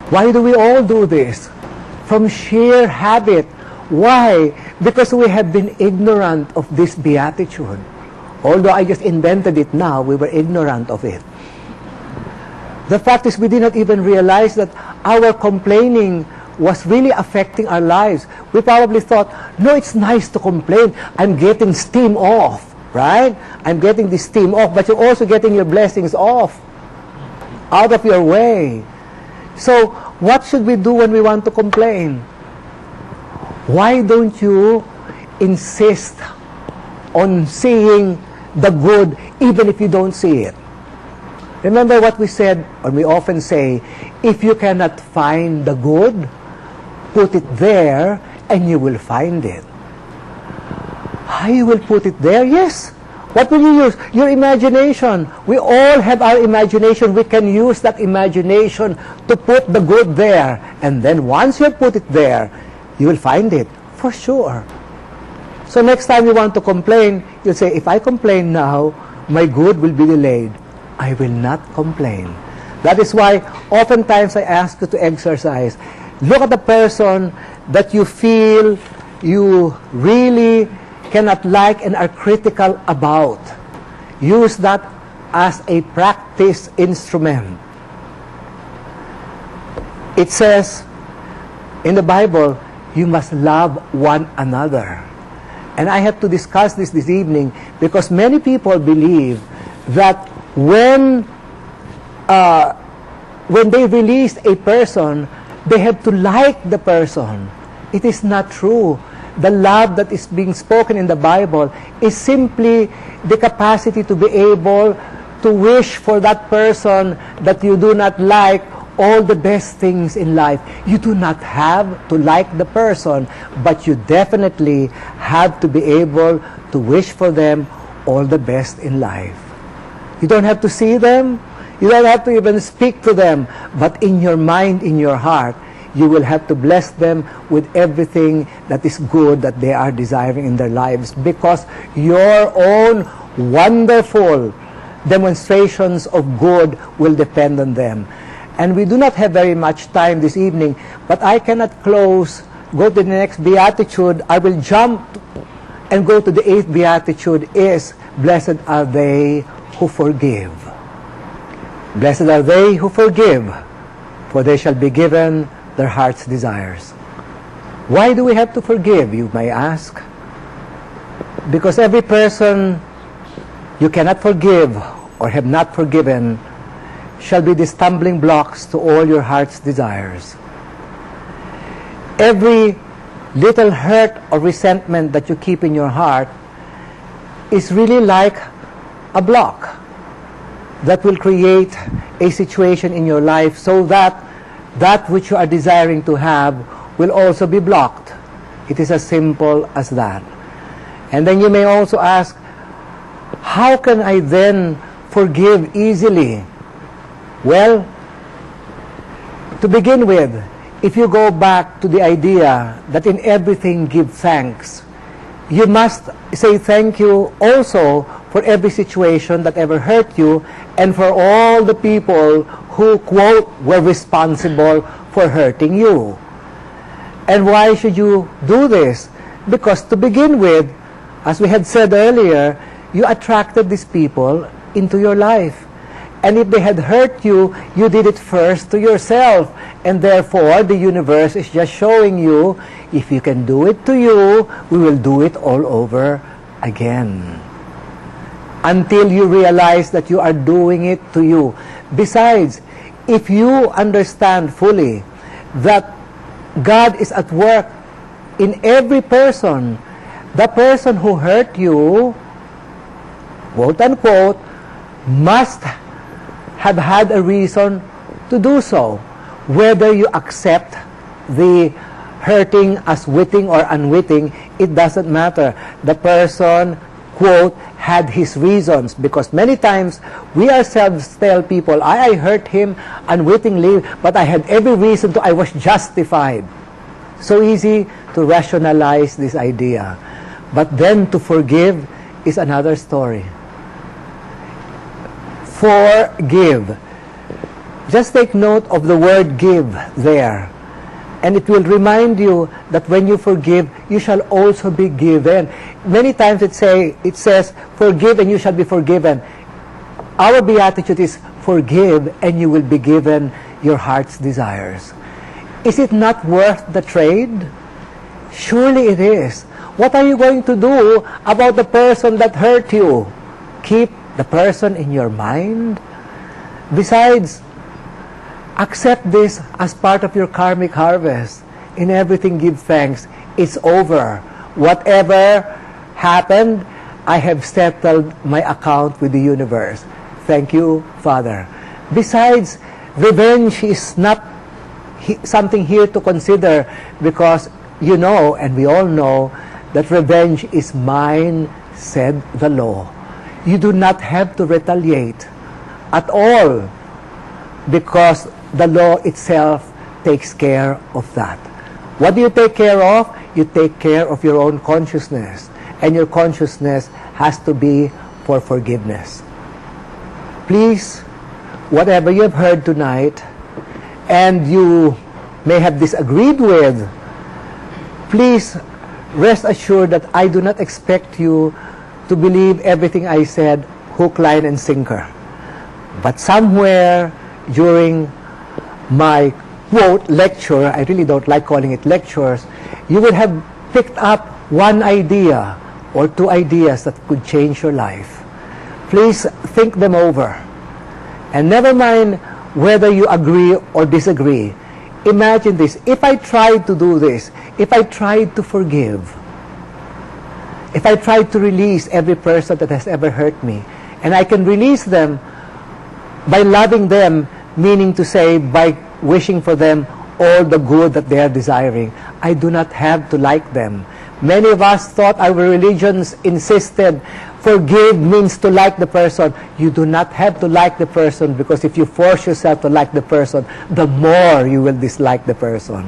Why do we all do this? From sheer habit. Why? Because we have been ignorant of this beatitude. Although I just invented it now, we were ignorant of it. The fact is, we did not even realize that our complaining was really affecting our lives. We probably thought, no, it's nice to complain. I'm getting steam off, right? I'm getting the steam off, but you're also getting your blessings off, out of your way. So, what should we do when we want to complain? Why don't you insist on seeing the good even if you don't see it? Remember what we said, or we often say, if you cannot find the good, put it there and you will find it. How you will put it there? Yes. What will you use? Your imagination. We all have our imagination. We can use that imagination to put the good there. And then once you put it there, you will find it for sure. So next time you want to complain, you'll say, if I complain now, my good will be delayed. I will not complain. That is why oftentimes I ask you to exercise. Look at the person that you feel you really cannot like and are critical about. Use that as a practice instrument. It says in the Bible, you must love one another. And I have to discuss this evening because many people believe that when they release a person, they have to like the person. It is not true. The love that is being spoken in the Bible is simply the capacity to be able to wish for that person that you do not like all the best things in life. You do not have to like the person, but you definitely have to be able to wish for them all the best in life. You don't have to see them. You don't have to even speak to them. But in your mind, in your heart, you will have to bless them with everything that is good that they are desiring in their lives, because your own wonderful demonstrations of good will depend on them. And we do not have very much time this evening, but I cannot go to the next beatitude. I will jump and go to the 8th beatitude is, blessed are they who forgive. Blessed are they who forgive, for they shall be given their heart's desires. Why do we have to forgive, you may ask? Because every person you cannot forgive or have not forgiven shall be the stumbling blocks to all your heart's desires. Every little hurt or resentment that you keep in your heart is really like a block that will create a situation in your life so that that which you are desiring to have will also be blocked. It is as simple as that. And then you may also ask, how can I then forgive easily? Well, to begin with, if you go back to the idea that in everything give thanks, you must say thank you also for every situation that ever hurt you and for all the people who, quote, were responsible for hurting you. And why should you do this? Because to begin with, as we had said earlier, you attracted these people into your life. And if they had hurt you, you did it first to yourself. And therefore, the universe is just showing you, if you can do it to you, we will do it all over again. Until you realize that you are doing it to you. Besides, if you understand fully that God is at work in every person, the person who hurt you, quote unquote, must have had a reason to do so. Whether you accept the hurting as witting or unwitting, it doesn't matter. The person, quote, had his reasons, because many times we ourselves tell people, I hurt him unwittingly, but I had every reason to, I was justified. So easy to rationalize this idea. But then to forgive is another story. Forgive. Just take note of the word give there. And it will remind you that when you forgive, you shall also be given. Many times it says, forgive and you shall be forgiven. Our beatitude is, forgive and you will be given your heart's desires. Is it not worth the trade? Surely it is. What are you going to do about the person that hurt you? Keep the person in your mind? Besides, accept this as part of your karmic harvest. In everything, give thanks. It's over. Whatever happened, I have settled my account with the universe. Thank you, Father. Besides, revenge is not something here to consider, because you know, and we all know, that revenge is mine, said the law. You do not have to retaliate at all, because the law itself takes care of that. What do you take care of? You take care of your own consciousness. And your consciousness has to be for forgiveness. Please, whatever you have heard tonight, and you may have disagreed with, please rest assured that I do not expect you to believe everything I said, hook, line, and sinker. But somewhere during my, quote, lecture, I really don't like calling it lectures, you will have picked up one idea or two ideas that could change your life. Please think them over. And never mind whether you agree or disagree. Imagine this. If I tried to do this, if I tried to forgive, if I tried to release every person that has ever hurt me, and I can release them by loving them, meaning to say by wishing for them all the good that they are desiring, I do not have to like them. Many of us thought our religions insisted forgive means to like the person. You do not have to like the person, because if you force yourself to like the person, the more you will dislike the person.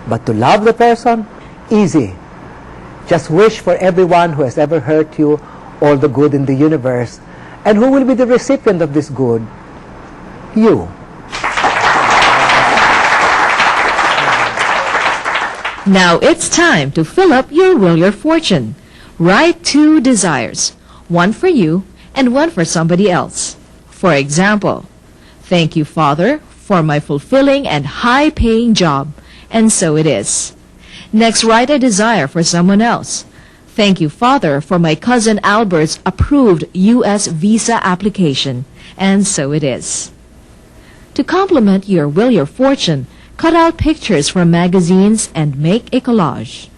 But to love the person, easy. Just wish for everyone who has ever hurt you all the good in the universe. And who will be the recipient of this good? You. Now it's time to fill up your Will Your Fortune. Write 2 desires, one for you and one for somebody else. For example, thank you, Father, for my fulfilling and high-paying job, and so it is. Next, write a desire for someone else. Thank you, Father, for my cousin Albert's approved U.S. visa application, and so it is. To complement your Will Your Fortune, cut out pictures from magazines and make a collage.